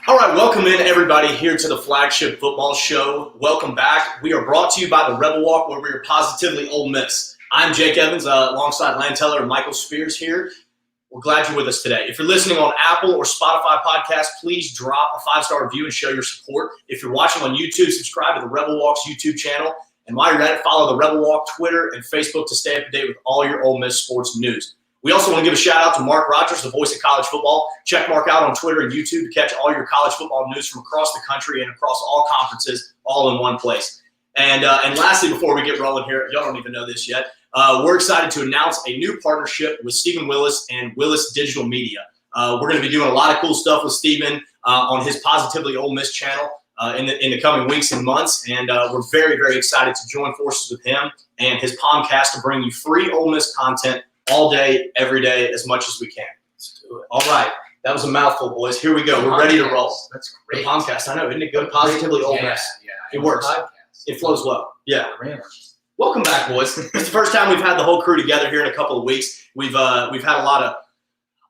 All right, welcome in everybody here to the flagship football show. Welcome back. We are brought to you by the Rebel Walk, where we are positively Ole Miss. I'm Jake Evans, alongside Lan Teller and Michael Spears here. We're glad you're with us today. If you're listening on Apple or Spotify podcasts, please drop a 5-star review and show your support. If you're watching on YouTube, subscribe to the Rebel Walk's YouTube channel. And while you're at it, follow the Rebel Walk Twitter and Facebook to stay up to date with all your Ole Miss sports news. We also want to give a shout-out to Mark Rogers, the voice of college football. Check Mark out on Twitter and YouTube to catch all your college football news from across the country and across all conferences, all in one place. And lastly, before we get rolling here, y'all don't even know this yet, we're excited to announce a new partnership with Stephen Willis and Willis Digital Media. We're going to be doing a lot of cool stuff with Stephen on his Positively Ole Miss channel in the coming weeks and months. And we're very, very excited to join forces with him and his podcast to bring you free Ole Miss content all day, every day, as much as we can. Let's do it. All right. That was a mouthful, boys. Here we go. We're ready to roll. That's great. The podcast, I know. Isn't it good? Positively Ole Miss. Yeah. It works. Podcast. It flows well. Yeah. Grammar. Welcome back, boys. It's the first time we've had the whole crew together here in a couple of weeks. We've had a lot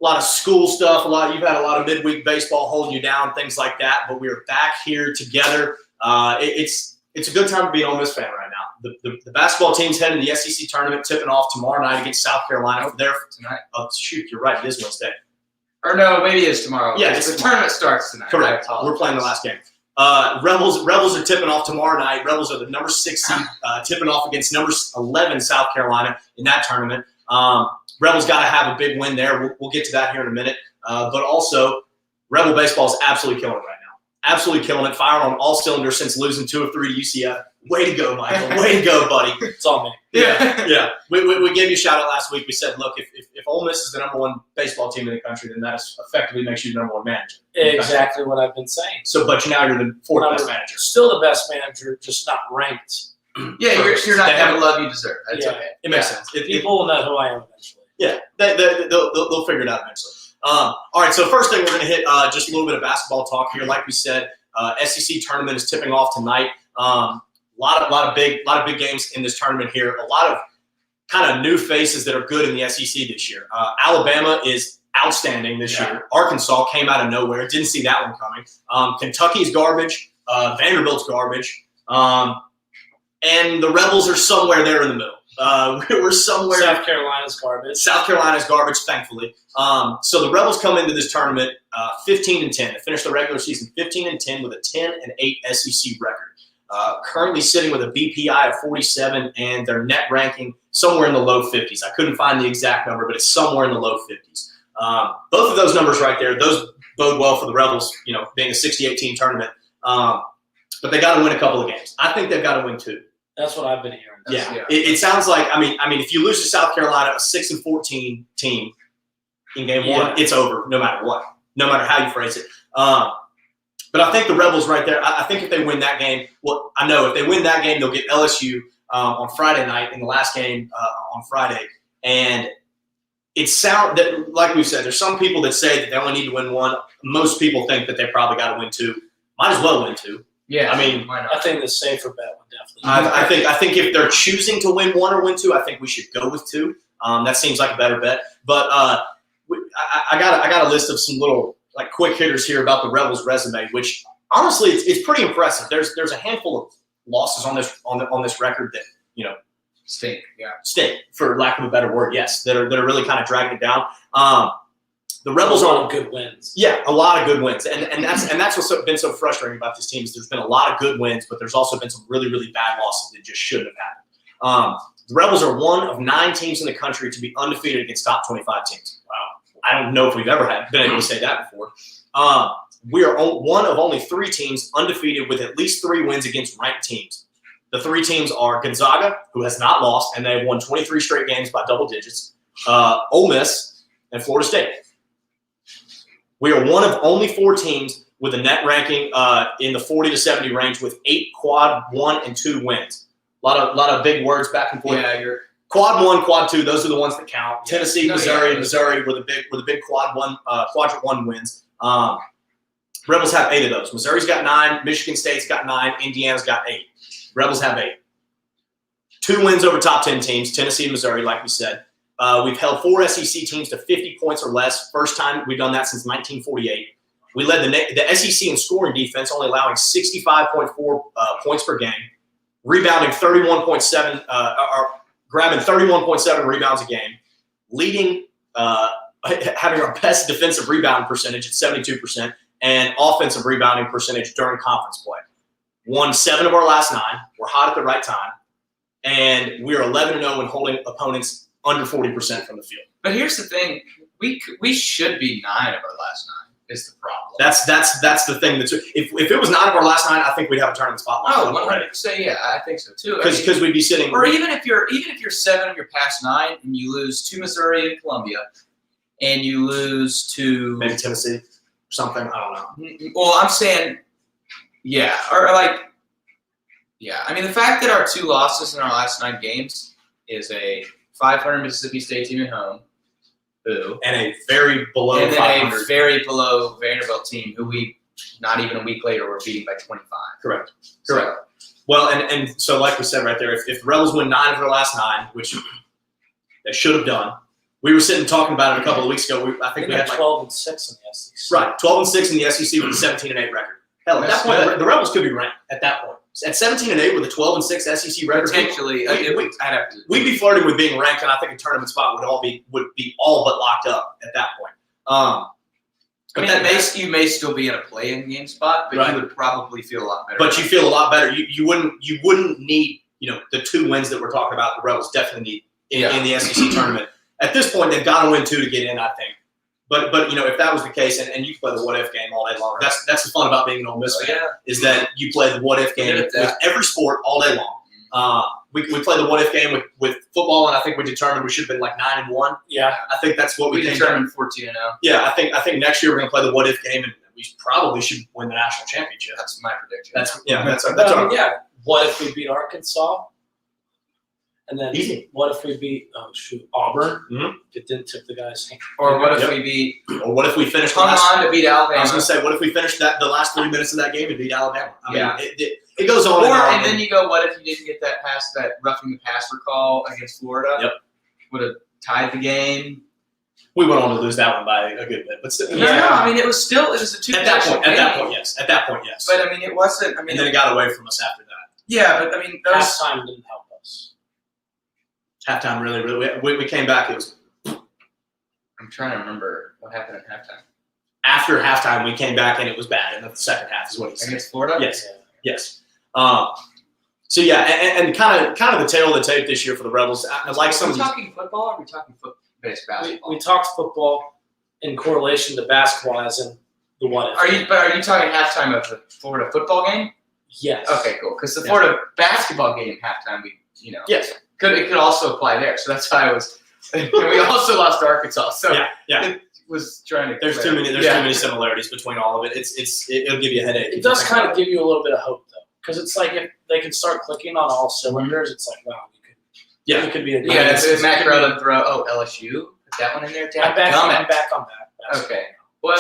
of school stuff. You've had a lot of midweek baseball holding you down, things like that. But we are back here together. It's a good time to be an Ole Miss fan right now. The basketball team's heading to the SEC tournament, tipping off tomorrow night against South Carolina. Over there tonight. Oh, shoot, you're right. It is Wednesday. Or no, maybe it's tomorrow. Yeah, the tournament starts tonight. Correct. We're playing the last game. Rebels are tipping off tomorrow night. Rebels are the number 6 seed, tipping off against number 11 South Carolina in that tournament. Rebels got to have a big win there. We'll get to that here in a minute. But also, Rebel baseball is absolutely killing it right now. Absolutely killing it. Firing on all cylinders since losing 2 of 3 to UCF. Way to go, Michael. Way to go, buddy. It's all me. Yeah. We gave you a shout out last week. We said, look, if Ole Miss is the number 1 baseball team in the country, then that effectively makes you the number 1 manager. Exactly what I've been saying. So, but now you're the 4th best manager. Still the best manager, just not ranked. Yeah, you're not getting the love you deserve. That's okay. It makes sense. People will know who I am eventually. Yeah, they'll figure it out eventually. All right, so first thing we're going to hit just a little bit of basketball talk here. Like we said, SEC tournament is tipping off tonight. A lot of big games in this tournament here. A lot of kind of new faces that are good in the SEC this year. Alabama is outstanding this year. Arkansas came out of nowhere. Didn't see that one coming. Kentucky's garbage. Vanderbilt's garbage. And the Rebels are somewhere there in the middle. We're somewhere. South Carolina's garbage. South Carolina's garbage, thankfully. So the Rebels come into this tournament 15-10. They finished the regular season 15-10 with a 10-8 SEC record. Currently sitting with a BPI of 47 and their net ranking somewhere in the low 50s. I couldn't find the exact number, but it's somewhere in the low 50s. Both of those numbers right there, those bode well for the Rebels, being a 68-team tournament. But they got to win a couple of games. I think they've got to win 2. That's what I've been hearing. Yeah. It sounds like, I mean, if you lose to South Carolina, a 6-14 team in game 1, it's over no matter what, no matter how you phrase it. But I think the Rebels right there, I think if they win that game, well, I know if they win that game, they'll get LSU on Friday night in the last game on Friday. And it sounds that, like we said, there's some people that say that they only need to win 1. Most people think that they probably got to win 2. Might as well win 2. Yeah, I mean, I think the safer bet would definitely. I think if they're choosing to win 1 or win 2, I think we should go with 2. That seems like a better bet. But I got a list of some little like quick hitters here about the Rebels' resume, which honestly it's pretty impressive. There's a handful of losses on this record that stink. Yeah, stink for lack of a better word. Yes, that are really kind of dragging it down. The Rebels are good wins. Yeah, a lot of good wins, and that's what's been so frustrating about this team is there's been a lot of good wins, but there's also been some really, really bad losses that just shouldn't have happened. The Rebels are one of 9 teams in the country to be undefeated against top 25 teams. Wow, I don't know if we've ever been able to say that before. We are one of only 3 teams undefeated with at least 3 wins against ranked teams. The 3 teams are Gonzaga, who has not lost, and they've won 23 straight games by double digits. Ole Miss and Florida State. We are one of only 4 teams with a net ranking in the 40 to 70 range with 8 quad 1 and 2 wins. A lot of big words back and forth. Yeah, you're quad 1, quad 2. Those are the ones that count. Yeah. Tennessee, Missouri were the big quad 1, quadrant 1 wins. Rebels have 8 of those. Missouri's got 9. Michigan State's got 9. Indiana's got 8. Rebels have 8. 2 wins over top 10 teams. Tennessee and Missouri, like we said. We've held 4 SEC teams to 50 points or less. First time we've done that since 1948. We led the SEC in scoring defense, only allowing 65.4 points per game, rebounding 31.7, grabbing 31.7 rebounds a game, leading, having our best defensive rebound percentage at 72%, and offensive rebounding percentage during conference play. Won 7 of our last 9. We're hot at the right time, and we're 11-0 in holding opponents under 40% from the field. But here's the thing: we should be 9 of our last 9. Is the problem? That's the thing. If it was 9 of our last 9, I think we'd have a tournament spot. Oh, 100%. Yeah, I think so too. Because we'd be sitting. Or even if you're 7 of your past 9 and you lose to Missouri and Columbia, and you lose to maybe Tennessee or something. I don't know. Well, I'm saying, yeah, yeah. I mean, the fact that our 2 losses in our last 9 games is a 500 Mississippi State team at home. And a very below and then 500. a very below Vanderbilt team who we, not even a week later, were beating by 25. Correct. So, well, and so like we said right there, if the Rebels win 9 of their last 9, which they should have done, we were sitting talking about it a couple of weeks ago. I think we had 12-6 in the SEC. Right, 12-6 in the SEC with a 17-8 record. Hell, at that point, the Rebels could be ranked at that point. At 17-8 with a 12-6 SEC record, potentially, we'd be flirting with being ranked, and I think a tournament spot would be all but locked up at that point. I mean, you may still be in a play-in game spot, but right. You would probably feel a lot better. But you feel a lot better. You wouldn't need the 2 wins that we're talking about. The Rebels definitely need in the SEC tournament. At this point, they've got to win 2 to get in, I think. But if that was the case, and you play the what-if game all day long, that's the fun about being an Ole Miss fan, is that you play the what-if game with every sport all day long. We play the what-if game with football, and I think we determined we should have been like 9-1. Yeah. I think that's what we determined 14-0. Yeah, I think next year we're going to play the what-if game, and we probably should win the national championship. That's my prediction. What if we beat Arkansas? And then what if we beat Auburn? Mm-hmm. It didn't tip the guy's hand. Or what if we beat? Or what if we finished to beat Alabama? I was going to say, what if we finished the last 3 minutes of that game and beat Alabama? I mean, it goes on. And then you go, what if you didn't get that roughing the passer call against Florida? Yep. Would have tied the game. We went on to lose that one by a good bit, but still, No. I mean, it was a 2-possession game. At that point, yes. But I mean, it wasn't. I mean, and then it got away from us after that. Yeah, but I mean, halftime didn't help us. Halftime really. We came back. It was. I'm trying to remember what happened at halftime. After halftime, we came back and it was bad. In the second half is what he said. Against Florida. Yes. So yeah, and kind of the tail of the tape this year for the Rebels. I like some. Are we talking football? Or are we talking based basketball? We talked football in correlation to basketball, as in the what if. Are you talking halftime of the Florida football game? Yes. Okay, cool. Because the Florida basketball game halftime, Yes. It could also apply there. So that's why I was. We also lost to Arkansas. So it was trying to. There's too many similarities between all of it. It'll give you a headache. It does kind of give you a little bit of hope though, because it's like if they can start clicking on all cylinders, it's like wow, it could be a It's Matt Crowden throw. LSU. Put that one in there. I'm back on that. Okay. Well,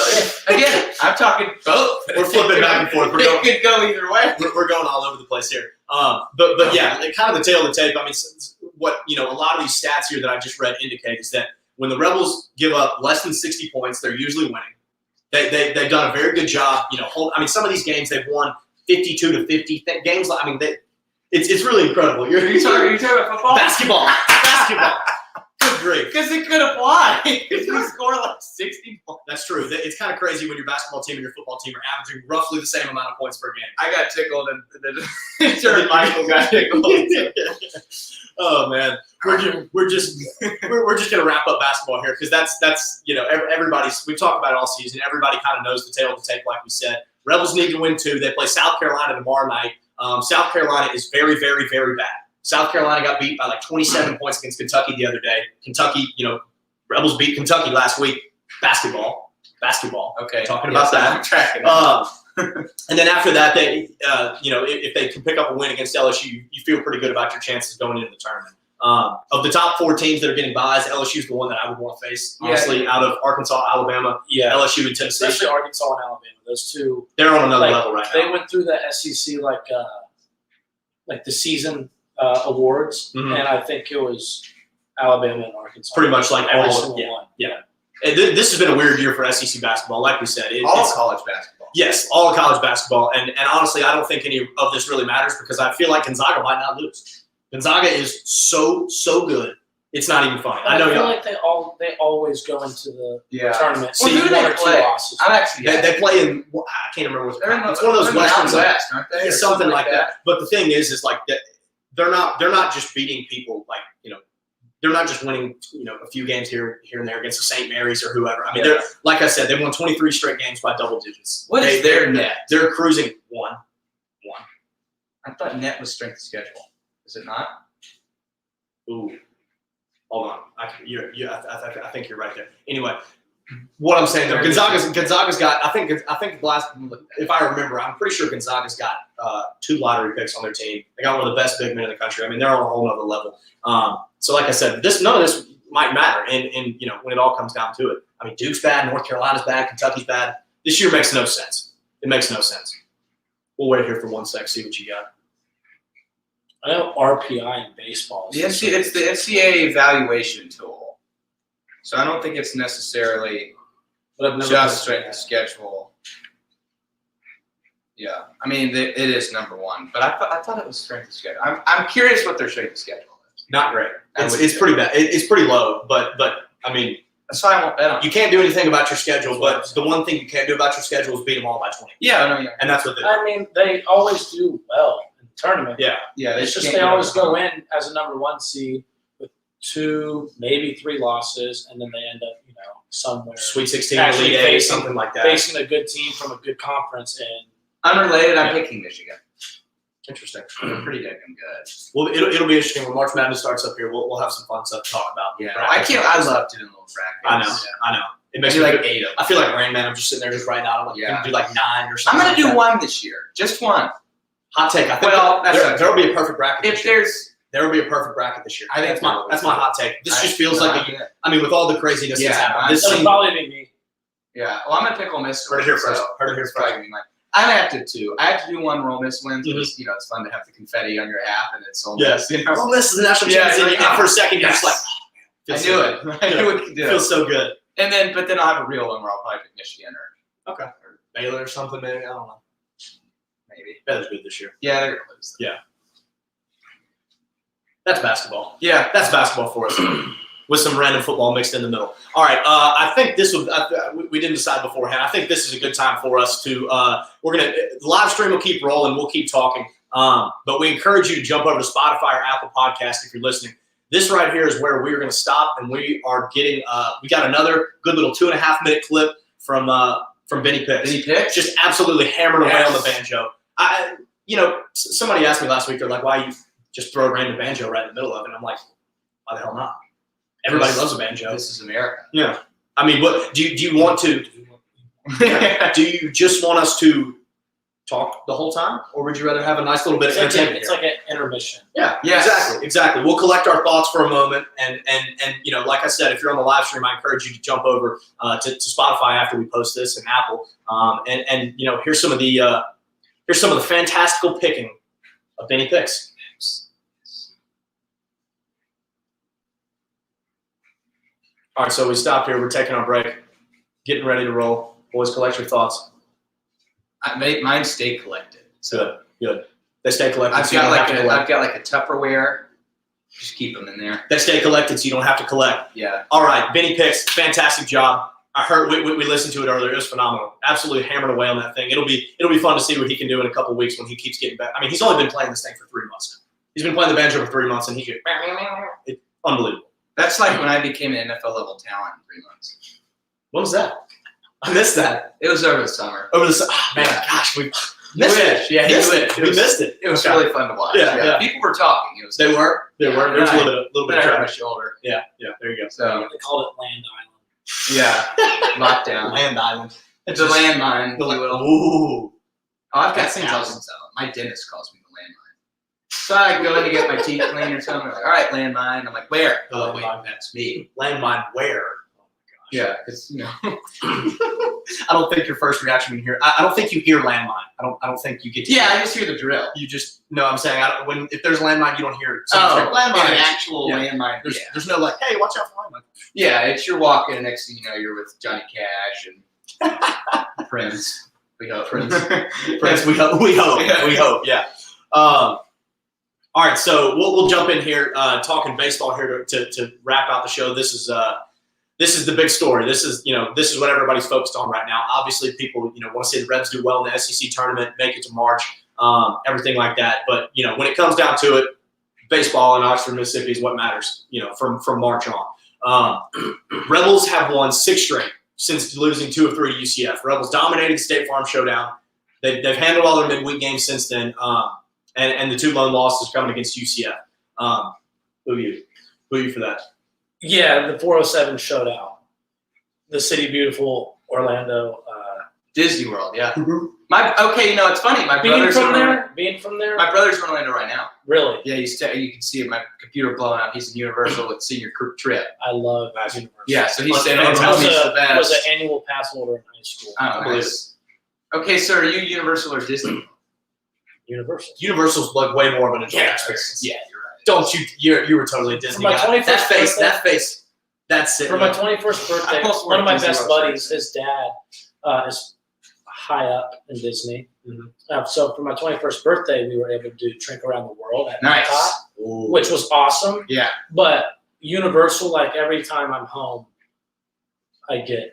again, I'm talking both. We're flipping back and forth. It could go either way. We're going all over the place here. But yeah, kind of the tail of the tape. I mean, what a lot of these stats here that I just read indicate is that when the Rebels give up less than 60 points, they're usually winning. They've done a very good job. Some of these games they've won 52-50 games. I mean, it's really incredible. Are you talking about football? Basketball. Good grief. Because it could apply. If you score like 60 points. That's true. It's kind of crazy when your basketball team and your football team are averaging roughly the same amount of points per game. I got tickled and then Michael got tickled. Oh man, we're just gonna wrap up basketball here because that's everybody's. We've talked about it all season. Everybody kind of knows the tail of the tape, like we said. Rebels need to win 2. They play South Carolina tomorrow night. South Carolina is very, very, very bad. South Carolina got beat by like 27 points against Kentucky the other day. Kentucky, Rebels beat Kentucky last week. Basketball. Okay. Talking about that. And then after that, they, if they can pick up a win against LSU, you feel pretty good about your chances going into the tournament. Of the top 4 teams that are getting buys, LSU is the one that I would want to face, honestly, out of Arkansas, Alabama, LSU, and Tennessee. Especially Arkansas and Alabama. Those two. They're on another level right now. They went through the SEC like the season awards, and I think it was Alabama and Arkansas. Pretty much like every all. single Yeah, one. yeah. And this has been a weird year for SEC basketball. Like we said, All it's college basketball. yes, all of college basketball. And honestly, I don't think any of this really matters because I feel like Gonzaga might not lose. Gonzaga is so good. It's not even funny. I know feel y'all. like they always go into the Yeah. tournament. See, See, who do one they or two play? losses. I'm actually. They play in. I can't remember what They're in the, it's one of those they're in the Western Mountain West, aren't they? Yeah, Or something like that. that. But the thing is like that they're not just beating people like they're not just winning a few games here and there against the St. Mary's or whoever. I mean, they're like I said, they won 23 straight games by double digits. What is their net? They're cruising one. I thought net was strength of schedule. Is it not? Ooh, hold on. I think you're right there. Anyway, what I'm saying though, Gonzaga's got. I think last, if I remember, I'm pretty sure Gonzaga's got 2 lottery picks on their team. They got one of the best big men in the country. I mean, they're on a whole nother level. So like I said, none of this might matter, and when it all comes down to it. I mean, Duke's bad, North Carolina's bad, Kentucky's bad. This year makes no sense. It makes no sense. We'll wait here for 1 sec, see what you got. I know RPI in baseball. It's the NCAA evaluation tool. So I don't think it's necessarily But I've never just looked strength at of it. schedule. Yeah, I mean it is number one, but I thought it was strength of schedule. I'm curious what their strength of schedule is. Not great. I would It's say. pretty bad. It's pretty low, but I mean, That's why I won't bet on. you can't do anything about your schedule. But the one thing you can't do about your schedule is beat them all by 20, Yeah, I know. Yeah, and that's what they do. I mean, they always do well in the tournament. Yeah. yeah. It's just can't they get always over go the hump. in as a number 1 seed with 2, maybe 3 losses, and then they end up, somewhere Sweet 16, Actually Elite Eight, facing- something like that. facing a good team from a good conference. And Unrelated, I'm picking Michigan. Interesting. They're pretty damn good. Well, it'll be interesting when March Madness starts up here. We'll have some fun stuff to talk about. Yeah, Brackets. I love doing little I brackets. know. I know. It I makes do me like feel- 8 of them. I feel like Rain Man. I'm just sitting there just writing out. I'm like, Yeah. gonna do like 9 or I'm something. gonna like do that. one this year, just one. Hot take. I think Well, that's right. there'll be a perfect bracket. If this year. there's, There will be a perfect bracket this year. I think that's my hot take. This just feels like I mean, with all the craziness that's Yeah, happened, this it'll seems probably be me. yeah. Well, I'm gonna pick Ole Miss. Heard it here first. so Heard it here it's first. probably gonna be mine. I have to too. I have to do one where Ole Miss wins because it's fun to have the confetti on your hat and it's Ole Miss. Yes. Oh, this is the national Yeah, championship. yeah. And for a second, you're just like, I feels knew so it. good. I knew it could do it. Feels so good. But then I'll have a real one where I'll probably pick Michigan or Okay. Baylor or something, maybe. I don't know. maybe. Baylor's good this year. Yeah, they're gonna lose. That's basketball. Yeah. That's basketball for us. With some random football mixed in the middle. All right, I think this would. We didn't decide beforehand. I think this is a good time for us to. The live stream will keep rolling. We'll keep talking. But we encourage you to jump over to Spotify or Apple Podcast if you're listening. This right here is where we are going to stop, and we are getting. We got another good little 2.5-minute clip from Benny Picks. Benny Picks? Just absolutely hammering away on the Yes. banjo. Somebody asked me last week. They're like, "Why you just throw a random banjo right in the middle of it?" And I'm like, "Why the hell not?" Everybody loves a banjo. This is America. Yeah. I mean, what do you want to? Do you just want us to talk the whole time, or would you rather have a nice little bit of entertainment? It's like an intermission. Yeah, Yes. exactly. We'll collect our thoughts for a moment, and like I said, if you're on the live stream, I encourage you to jump over to Spotify after we post this and Apple, and here's some of the fantastical picking of Benny Picks. All right, so we stopped here. We're taking our break, getting ready to roll. Boys, collect your thoughts. Mine stay collected. So Good. They stay collected. I've so you don't have to collect. got like a Tupperware. Just keep them in there. They stay collected, so you don't have to collect. Yeah. All right, Benny Picks, fantastic job. I heard we listened to it earlier. It was phenomenal. Absolutely hammered away on that thing. It'll be fun to see what he can do in a couple weeks when he keeps getting back. I mean, he's only been playing this thing for 3 months now. He's been playing the banjo for 3 months, and it's unbelievable. That's like when I became an NFL level talent in 3 months. What was that? I missed that. It was over the summer. Over the man, Yeah. gosh, we You missed wish. it. Yeah, you Missed wish. it. It We was- missed it. It was Okay. really fun to watch. Yeah. People were talking. It was They were. There was a little bit of I hurt my trash. shoulder. Yeah. There you go. So They called it Land Island. yeah, lockdown. Land Island. It's a landmine. if you will. Ooh. Oh, I've got That's things awesome. else. My dentist calls me the landmine. So I go in to get my teeth cleaned or something. They're like, all right, landmine. I'm like, where? Oh, wait, that's me. Landmine where? Yeah, because I don't think your first reaction when you hear. I don't think you hear landmine. I don't think you get. To Yeah, hear I just hear the drill. You just no. I'm saying if there's landmine, you don't hear it. Landmine, an actual landmine. There's no like, hey, watch out for landmine. Yeah, it's you're walking, and next thing you know, you're with Johnny Cash and Prince. We hope. Prince, we hope. Yeah. All right, so we'll jump in here, talking baseball here to wrap out the show. This is the big story. This is what everybody's focused on right now. Obviously, people want to see the Reds do well in the SEC tournament, make it to March, everything like that. But when it comes down to it, baseball in Oxford, Mississippi is what matters. From March on. Rebels have won 6 straight since losing 2 of 3 to UCF. Rebels dominated the State Farm Showdown. They've handled all their midweek games since then. And the 2 lone losses coming against UCF. Who are you for that? Yeah, the 407 showdown. The City Beautiful, Orlando. Disney World, yeah. Mm-hmm. It's funny. Being from there. My brother's in Orlando right now. Really? Yeah, you can see my computer blowing up. He's in Universal with senior trip. I love Universal. Yeah, so he's saying, I the was an annual pass holder in high school. Oh, nice. Okay, so are you Universal or Disney? Universal. Universal's like way more of an enjoyable experience. Yeah, you're right. Don't you were totally a Disney For my guy. 21st That face. That's it. For my 21st birthday, one of my best buddies, his dad, is high up in Disney. Mm-hmm. So for my 21st birthday, we were able to do Drink Around the World at Nice. Epcot, which was awesome. Yeah. But Universal, like every time I'm home, I get.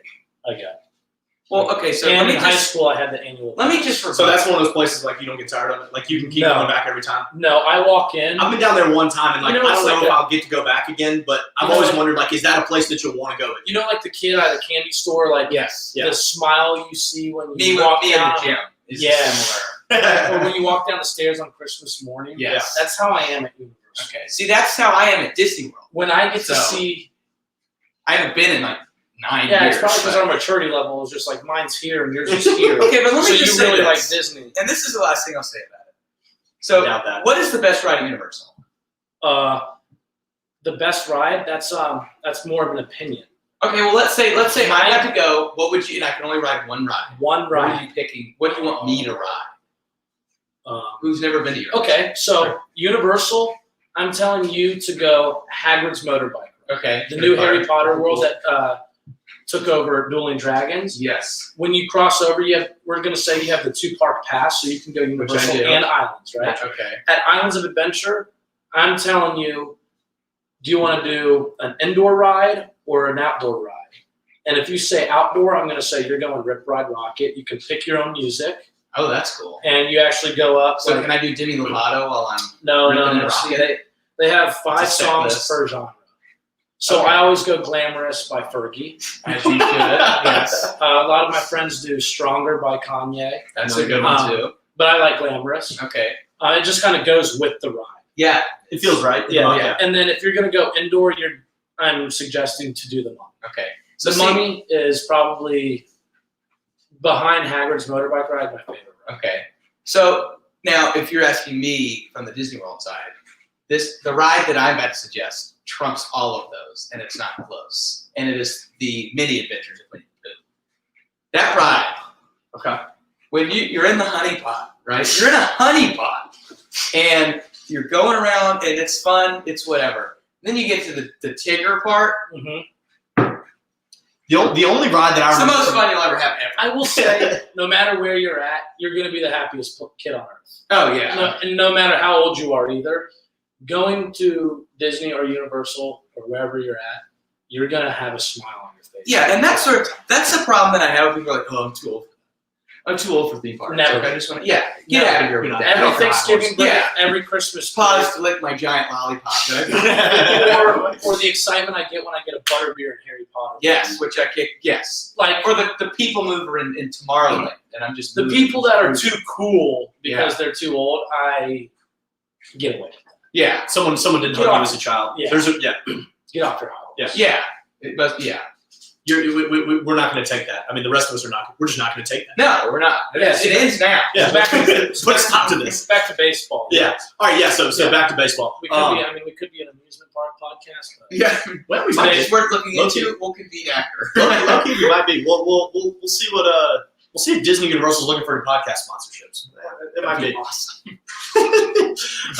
Well, okay, so and in high school, I had the annual. So that's one of those places like you don't get tired of it. Like you can keep going back every time. No, I walk in. I've been down there one time and I don't know if I'll get to go back again, but I've always wondered like, is that a place that you'll want to go? Like the kid at the candy store, like yes, the smile you see when you walk down the gym. Or when you walk down the stairs on Christmas morning. Yes. That's how I am at Universal. Okay. See, that's how I am at Disney World. When I get to see, I haven't been in like 9 years. Yeah, it's probably because our maturity level is just like mine's here and yours is here. Okay, but let me just say you really like this. Disney. And this is the last thing I'll say about it. So, what is the best ride at Universal? The best ride, that's more of an opinion. Okay, well let's say I had to go. What would you? And I can only ride one ride. One ride. What are you picking? What do you want me to ride? Who's never been to Universal? Okay, so Universal, I'm telling you to go Hagrid's Motorbike. Okay. The new Harry Potter world that took over Dueling Dragons. Yes. When you cross over, we're going to say you have the 2-park pass, so you can go Universal and Islands, right? Okay. At Islands of Adventure, I'm telling you, do you want to do an indoor ride or an outdoor ride? And if you say outdoor, I'm going to say you're going Rip Ride Rocket. You can pick your own music. Oh, that's cool. And you actually go up. So can I do Demi Lovato while I'm No. See, they have 5 songs per genre. So I always go Glamorous by Fergie. As you should, yes. A lot of my friends do Stronger by Kanye. That's a good one too. But I like Glamorous. Okay. It just kind of goes with the ride. Yeah. It feels right. Yeah. And then if you're going to go indoor, I'm suggesting to do the Mummy. Okay. So the Mummy is probably behind Hagrid's Motorbike ride, my favorite ride. Okay. So now if you're asking me from the Disney World side, the ride that I'm about to suggest trumps all of those, and it's not close. And it is the Mini Adventures of Winnie the Pooh. That ride, okay, when you're in the honey pot, right? You're in a honey pot, and you're going around, and it's fun, it's whatever. Then you get to the Tigger part. Mm-hmm. The only ride that it's the most fun you'll ever have ever. I will say, no matter where you're at, you're going to be the happiest kid on earth. Oh, yeah. And no matter how old you are either, going to Disney or Universal or wherever you're at, you're going to have a smile on your face. Yeah, and that's the problem that I have with people like, oh, I'm too old. I'm too old for theme parks. Never. I just want to, get out of here with that. Every Thanksgiving, every Christmas. Pause to lick my giant lollipop. or the excitement I get when I get a butterbeer in Harry Potter. Yes, which I kick. Yes, like or the people mover in Tomorrowland, and I'm just the people that are too cool because they're too old. I get away. Yeah, someone didn't hug you as a child. Yeah. Get off your house. Yeah. Yeah. It must. Yeah. we're not going to take that. I mean, the rest of us are not. We're just not going to take that. No, we're not. Yeah, It ends now. Yeah. Put a stop to It's this. back to baseball. Yeah. All right. Yeah. So back to baseball. We could be an amusement park podcast. But Yeah. Well, we So might it's worth looking Low-key. into. We'll convene after. Lucky we might be. We'll see what we'll see if Disney Universal's looking for podcast sponsorships. It might be. awesome.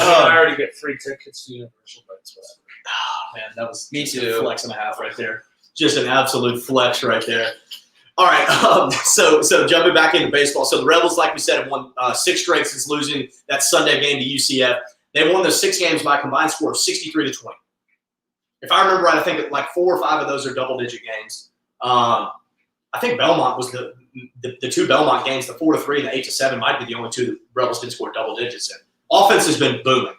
I already get free tickets to Universal, but it's whatever. Oh, man, that was Me just too. a flex and a half right there. Just an absolute flex right there. All right, so jumping back into baseball. So the Rebels, like we said, have won 6 straight since losing that Sunday game to UCF. They won those 6 games by a combined score of 63-20. If I remember right, I think like 4 or 5 of those are double-digit games. I think Belmont was the 2 Belmont games, the 4-3 and the 8-7 might be the only 2 that Rebels didn't score double digits in. Offense has been booming.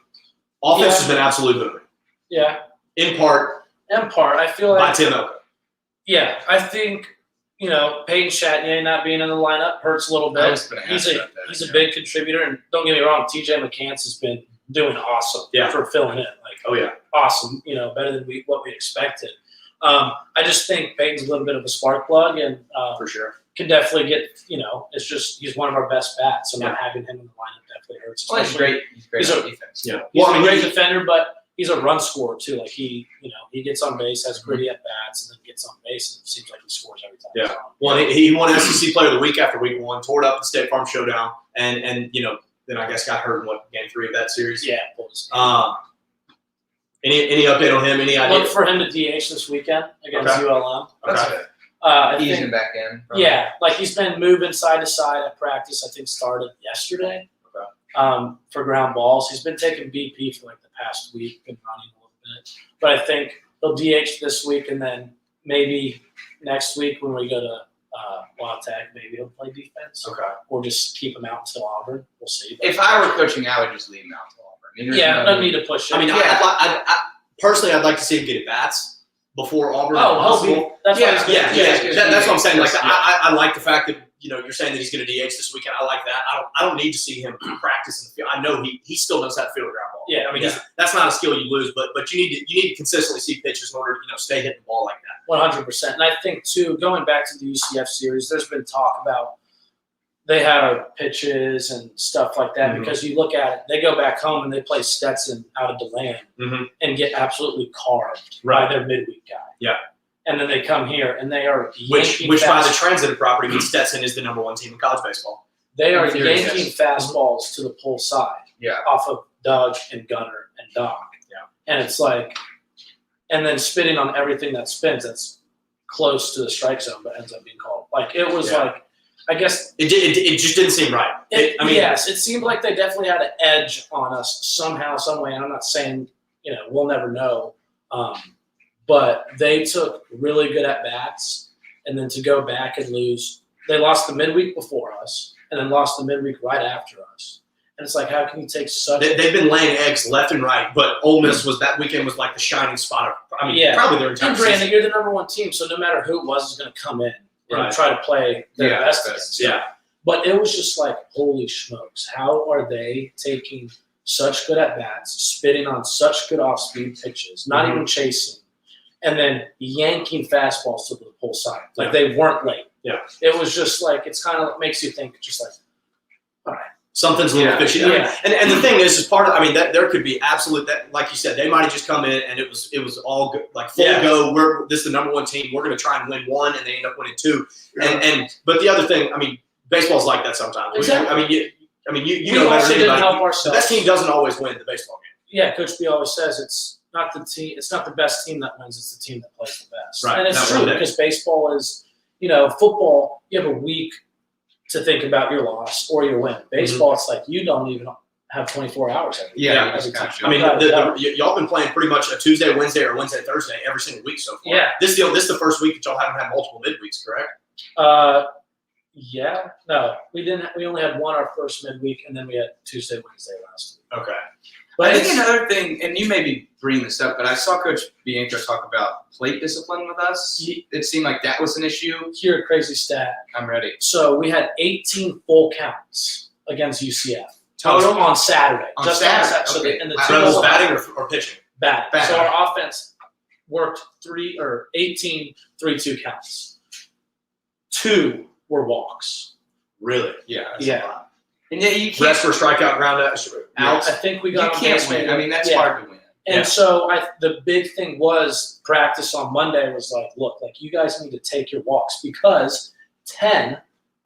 Offense has been absolutely booming. Yeah. In part I feel by like Tim Elko. Yeah, I think Peyton Chatnier not being in the lineup hurts a little I bit. was gonna He's ask a about that, he's a big contributor, and don't get me wrong, TJ McCants has been doing awesome for filling in. Oh yeah, Awesome, better than what we expected. I just think Peyton's a little bit of a spark plug, and for sure. can definitely get it's just he's one of our best bats, so not having him in the lineup definitely hurts. Well, he's great. He's great He's on a- defense. Yeah. He's Well, I a mean, great defender, but he's a run scorer too. Like he gets on base, has gritty at bats, and then gets on base, and it seems like he scores every time. Yeah. Well, he won SEC Player of the Week after Week 1, tore it up the State Farm Showdown, and then I guess got hurt in Game 3 of that series. Yeah. Pulled his Any update on him? Any idea? Look for him to DH this weekend against Okay. ULM. That's Okay. good. I Easing think, back in. yeah, like he's been moving side to side at practice. I think started yesterday. Okay. For ground balls, he's been taking BP for like the past week, been running a little bit. But I think he'll DH this week, and then maybe next week when we go to Wild Tag, maybe he'll play defense, Okay. or just keep him out until Auburn. We'll see. But If I were coaching, I would just leave him out to Auburn. I mean, there's no need to push it. I mean, Yeah. personally, I'd like to see him get at bats before Auburn. if he'll possible. be. That's Yeah, what he's Yeah, gonna do. that's what I'm saying. Like, Yeah. I like the fact that you're saying that he's going to DH this weekend. I like that. I don't need to see him practice in the field. I know he still knows how to field a ground ball. Yeah, I mean, that's not a skill you lose, but you need to consistently see pitches in order to stay hitting the ball like that. 100%. And I think, too, going back to the UCF series, there's been talk about they had pitches and stuff like that because you look at it, they go back home and they play Stetson out of DeLand and get absolutely carved by their midweek guy. Yeah. And then they come here and they are Which yanking by the fast- transitive property means Stetson is the number 1 team in college baseball. they are in theory, yanking yes. fastballs to the pull side off of Doug and Gunner and Doc. Yeah. And it's like, and then spitting on everything that spins that's close to the strike zone but ends up being called. Like, it was like, I guess It just didn't seem right. yes, it seemed like they definitely had an edge on us somehow, some way. And I'm not saying, we'll never know. But they took really good at bats, and then to go back and lose, they lost the midweek before us, and then lost the midweek right after us. And it's like, how can you take such? They've been laying eggs left and right, but Ole Miss that weekend was like the shining spot. Probably their entire And season. Brandon, you're the number 1 team, so no matter who it was going to come in and try to play their best against. Yeah. But it was just like, holy smokes, how are they taking such good at bats, spitting on such good off speed pitches, not even chasing, and then yanking fastballs to the pull side. Like they weren't late. Yeah. It was just like, it's kind of makes you think just like, all right. Something's a little fishy. Yeah. And the thing is part of, that there could be absolute, that like you said, they might have just come in and it was all good, like full go. This is the number 1 team. We're going to try and win 1, and they end up winning 2. But the other thing, baseball's like that sometimes. Exactly. You We know better also than didn't anybody. help The ourselves. best team doesn't always win the baseball game. Yeah, Coach B always says it's not the team. It's not the best team that wins. It's the team that plays the best. Right. And it's Not true one day. because baseball is, football. You have a week to think about your loss or your win. Baseball, it's like you don't even have 24 hours every every time. Y'all been playing pretty much a Tuesday, Wednesday, or Wednesday, Thursday every single week so far. Yeah. This is the first week that y'all haven't had multiple midweeks, correct? Yeah. No, we didn't. We only had one our first midweek, and then we had Tuesday, Wednesday last week. Okay. But I think another thing, and you may be bringing this up, but I saw Coach Bianco talk about plate discipline with us. It seemed like that was an issue. Here, a crazy stat. I'm ready. So we had 18 full counts against UCF. Total? On Saturday. On Just Saturday. on Saturday. So Okay. and the Wow. two Rebels of them- batting or pitching? batting. Batting. So our offense, worked 18 3-2 counts. 2 were walks. Really? Yeah. That's Yeah. A lot. And yeah, you can't. Rest for strikeout, ground out. I think we got You on can't base win. maybe- I mean, that's yeah. hard to win. And so the big thing was practice on Monday was like, look, like you guys need to take your walks because 10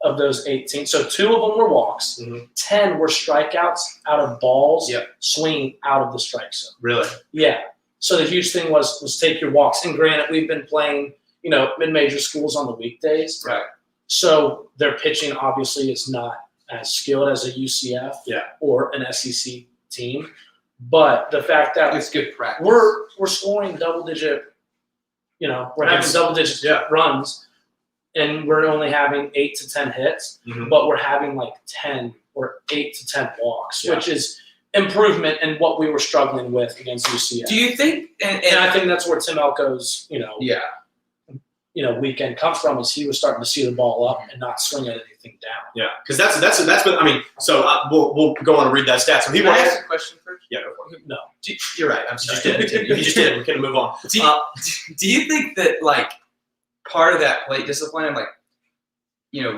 of those 18, so 2 of them were walks, 10 were strikeouts out of balls swinging out of the strike zone. Really? Yeah. So the huge thing was take your walks. And granted, we've been playing, mid-major schools on the weekdays. Right. So their pitching obviously is not as skilled as a UCF or an SEC team. But the fact that It's good practice. we're scoring double-digit, we're having double-digit runs, and we're only having 8 to 10 hits, but we're having like 10 or 8 to 10 walks, which is improvement in what we were struggling with against UCF. Do you think? And I think that's where Tim Elko's, weekend comes from is he was starting to see the ball up and not swing at anything down. Yeah, because that's been. I mean, so we'll go on and read that stat. So Can I ask a question first? Yeah, go for it. No. You're right. I'm You sorry. just did. You just did. We're gonna move on. Do you think that like part of that plate discipline and like,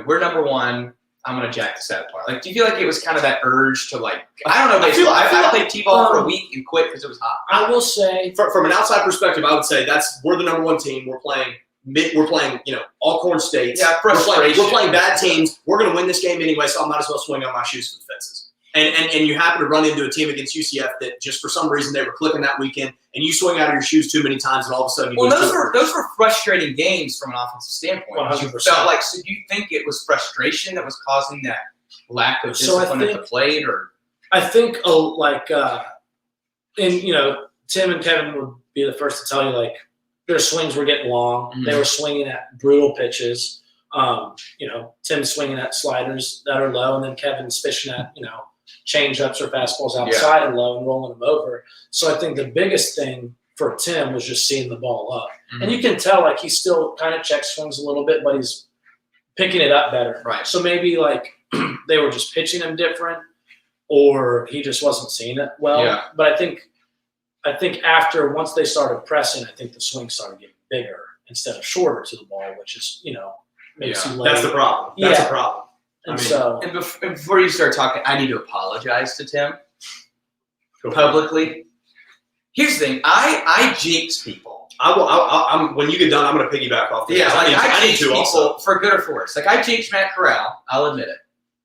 we're number one. I'm gonna jack this out apart. Like, do you feel like it was kind of that urge to like? I don't know. Baseball. I played t-ball for a week and quit because it was hot. I will say, from an outside perspective, I would say we're the number one team. We're playing. We're playing, Alcorn States. Yeah, we're playing bad teams. We're going to win this game anyway, so I might as well swing on my shoes for the fences. And you happen to run into a team against UCF that just for some reason they were clicking that weekend, and you swing out of your shoes too many times, and all of a sudden you lose. Those were frustrating games from an offensive standpoint. 100%. You felt like, so do you think it was frustration that was causing that lack of discipline at the plate, or? I think Tim and Kevin would be the first to tell you like. Their swings were getting long. Mm-hmm. They were swinging at brutal pitches. Tim's swinging at sliders that are low, and then Kevin's fishing at, change-ups or fastballs outside and low and rolling them over. So I think the biggest thing for Tim was just seeing the ball up. Mm-hmm. And you can tell, like, he still kind of check swings a little bit, but he's picking it up better. Right. So maybe, like, they were just pitching him different or he just wasn't seeing it well. Yeah. But I think once they started pressing, I think the swing started getting bigger instead of shorter to the ball, which is, makes you late. That's the problem. That's the problem. And And before you start talking, I need to apologize to Tim publicly. Here's the thing: I jinx people. I'm when you get done, I'm going to piggyback off this. Yeah, like I need jinx to people also. for good or for worse. Like I jinxed Matt Corral. I'll admit it.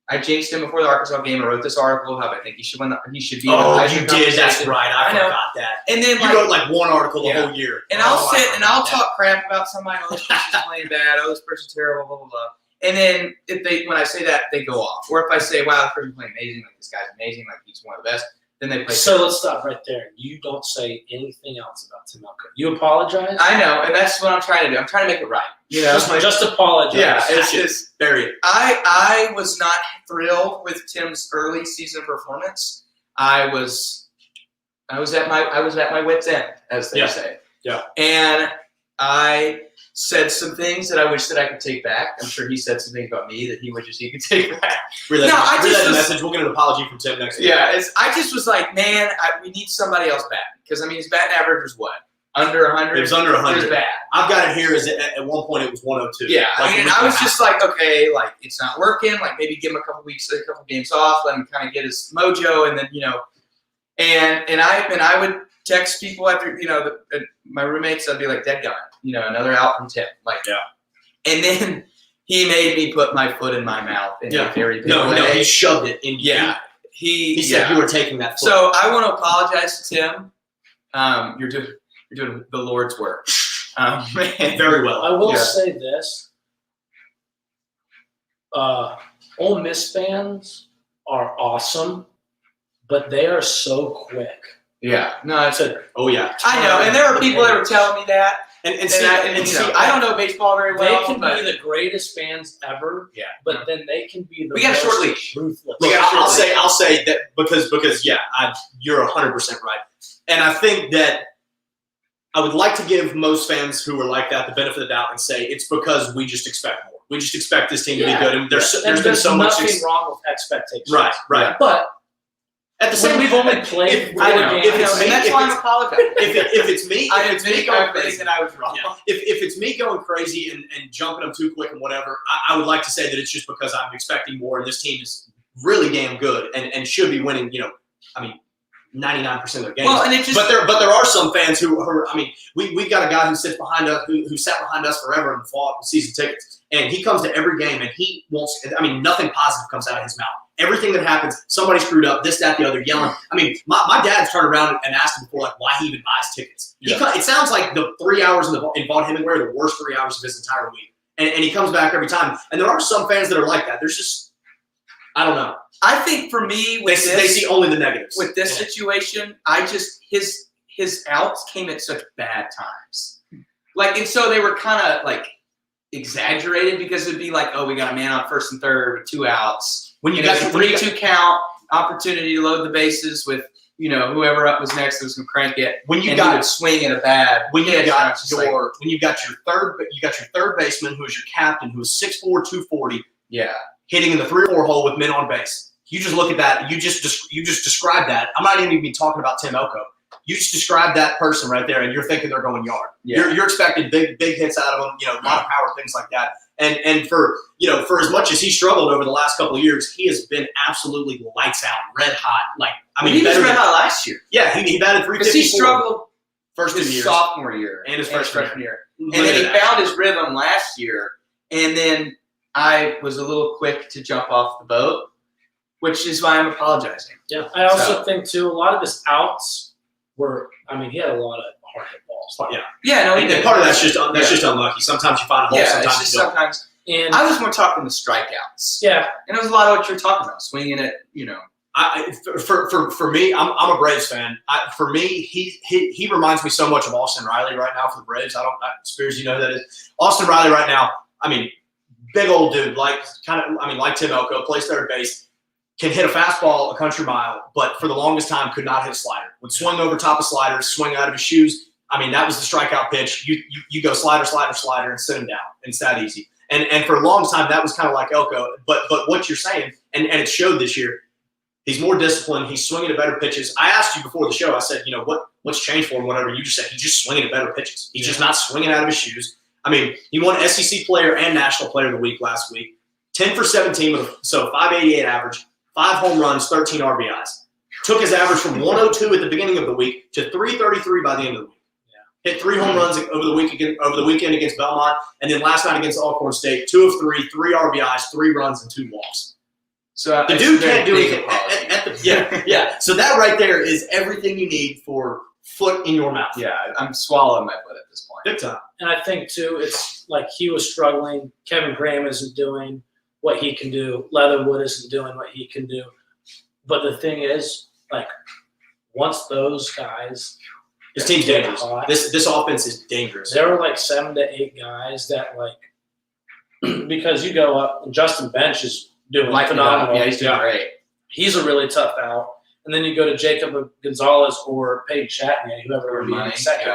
I jinxed him before the Arkansas game. I wrote this article how I think he should win. He should be. In the Heisman You did. That's conversation. right. I know. forgot that. And then You wrote like one article the whole year. And I'll talk crap about somebody. Oh, this person's playing bad. Oh, this person's terrible. Blah blah blah. And then when I say that, they go off. Or if I say, wow, this person's playing amazing. Like this guy's amazing. Like he's one of the best. Then they play. So let's stop right there. You don't say anything else about Tim Elko. You apologize. I know, and that's what I'm trying to do. I'm trying to make it right. Just apologize. Yeah, it's just bury it. I was not thrilled with Tim's early season performance. I was at my wit's end, as they say. Yeah. And I said some things that I wish that I could take back. I'm sure he said some things about me that he could take back. Relay the message. We'll get an apology from Tim next week. Yeah, I just was like, man, we need somebody else back. Because, I mean, his batting average was what? Under 100? It was under 100. It was bad. I've got it here as at one point it was 102. Yeah, Like, I was just like, okay, like it's not working. Like maybe give him a couple games off, let him kind of get his mojo, and then and I would text people after my roommates. I'd be like, dead guy, another out from Tim, like and then he made me put my foot in my mouth in a very big way. No, he shoved it in. Yeah, he said you were taking that foot. So I want to apologize to Tim. You're doing the Lord's work. Very well. I will say this. Ole Miss fans are awesome, but they are so quick. Yeah. No, it's a. Oh yeah. I know, and there are people that were telling me that. I don't know baseball very well. They can be the greatest fans ever. Yeah. But then they can be the we got a short most leash. ruthless. Look, I'll say that because you're 100% right, and I think that I would like to give most fans who are like that the benefit of the doubt and say it's because we just expect more. We just expect this team to be good, and there's been so much. Nothing wrong with expectations. Right. But At the same, we've only played if, 4 I know, games. if it's me, and that's if why I'm it's, apologizing. if it's me, I if it's me admit going I'm crazy, that I was wrong. yeah. If it's me going crazy and jumping them too quick and whatever, I would like to say that it's just because I'm expecting more, and this team is really damn good and should be winning. 99% of their games. Well, and it just But there are some fans who are. I mean, we got a guy who sits behind us, who sat behind us forever and fought season tickets, and he comes to every game and he wants. I mean, nothing positive comes out of his mouth. Everything that happens, somebody screwed up, this, that, the other, yelling. I mean, my dad's turned around and asked him before, like, why he even buys tickets. It sounds like the 3 hours in Vaughn Hemingway are the worst 3 hours of his entire week, and he comes back every time. And there are some fans that are like that. There's just, I don't know. I think for me, They see only the negatives. with this situation, I just his outs came at such bad times. And so they were kind of exaggerated because it'd be like, oh, we got a man on first and third with 2 outs. When you got a 3-2 count, opportunity to load the bases with whoever up was next that was gonna crank it. When you and got he would swing at a bad. when you pitch, got and your third baseman who is your captain who is 6'4", 240, yeah. hitting in the 3 or 4 hole with men on base. You just look at that. You just described that. I'm not even be talking about Tim Elko. You just described that person right there, and you're thinking they're going yard. Yeah. You're expecting big hits out of them. A lot of power, things like that. And for as much as he struggled over the last couple of years, he has been absolutely lights out, red hot. He was red hot last year. Yeah, he batted 354. Because he struggled first 2 his years, sophomore year and his freshman year. And then he found his rhythm last year, and then I was a little quick to jump off the boat, which is why I'm apologizing. Yeah, I also think too a lot of his outs were. I mean, he had a lot of hard hit balls. Yeah, no, he and did. part of that's just unlucky. Sometimes you find a hole, Yeah, sometimes it's just you don't. sometimes. And I was more talking the strikeouts. yeah, and it was a lot of what you're talking about, swinging it. For me, I'm a Braves fan. For me, he reminds me so much of Austin Riley right now for the Braves. Spears, you know who that is. Austin Riley right now. I mean, big old dude, like Tim Elko, plays third base. Can hit a fastball a country mile, but for the longest time could not hit a slider. Would swing over top of sliders, swing out of his shoes. I mean, that was the strikeout pitch. You go slider, and sit him down. It's that easy. And for a long time, that was kind of like Elko. But what you're saying, and it showed this year, he's more disciplined. He's swinging at better pitches. I asked you before the show, I said, what's changed for him, whatever. You just said he's just swinging at better pitches. He's just not swinging out of his shoes. I mean, he won SEC Player and National Player of the Week last week. 10 for 17, so 588 average. 5 home runs, 13 RBIs. Took his average from 102 at the beginning of the week to 333 by the end of the week. Yeah. Hit 3 home runs over the weekend against Belmont, and then last night against Alcorn State, 2 of 3, 3 RBIs, 3 runs, and 2 walks. So the dude can't do anything. Yeah. So that right there is everything you need for foot in your mouth. Yeah, I'm swallowing my foot at this point. Big time. and I think too, it's like he was struggling. Kevin Graham isn't doing what he can do. Leatherwood isn't doing what he can do. But the thing is, once those guys, this team's dangerous. Hot, This offense is dangerous. There were 7 to 8 guys that because you go up and Justin Bench is doing phenomenal. Yeah, he's doing great. He's a really tough out. And then you go to Jacob Gonzalez or Peyton Chatney, whoever would be in second,